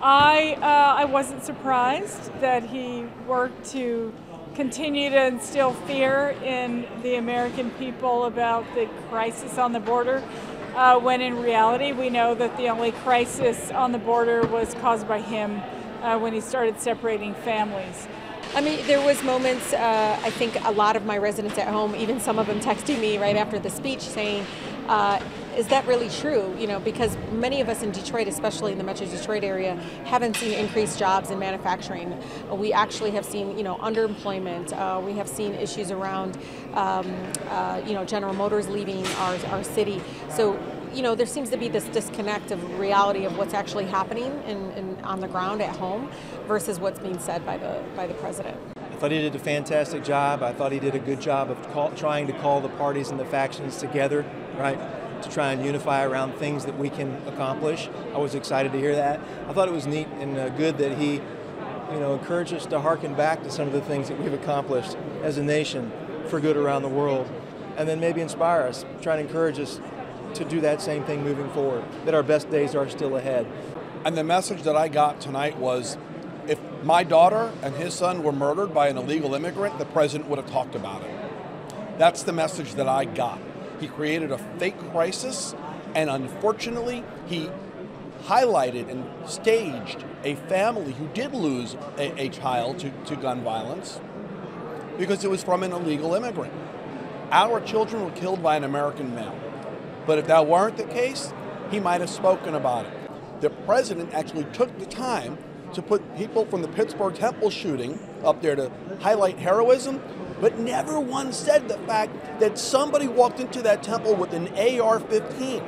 I wasn't surprised that he worked to continue to instill fear in the American people about the crisis on the border, when in reality we know that the only crisis on the border was caused by him when he started separating families. I mean, there was moments, I think a lot of my residents at home, even some of them texting me right after the speech saying, is that really true? You know, because many of us in Detroit, especially in the Metro Detroit area, haven't seen increased jobs in manufacturing. We actually have seen, underemployment. We have seen issues around, General Motors leaving our city. So, there seems to be this disconnect of reality of what's actually happening on the ground at home versus what's being said by the president. I thought he did a fantastic job. I thought he did a good job of trying to call the parties and the factions together, right, to try and unify around things that we can accomplish. I was excited to hear that. I thought it was neat and good that he, encouraged us to harken back to some of the things that we've accomplished as a nation for good around the world, and then maybe inspire us, try to encourage us to do that same thing moving forward, that our best days are still ahead. And the message that I got tonight was, if my daughter and his son were murdered by an illegal immigrant, the president would have talked about it. That's the message that I got. He created a fake crisis, and unfortunately, he highlighted and staged a family who did lose a child to gun violence because it was from an illegal immigrant. Our children were killed by an American male. But if that weren't the case, he might have spoken about it. The president actually took the time to put people from the Pittsburgh Temple shooting up there to highlight heroism, but never once said the fact that somebody walked into that temple with an AR-15.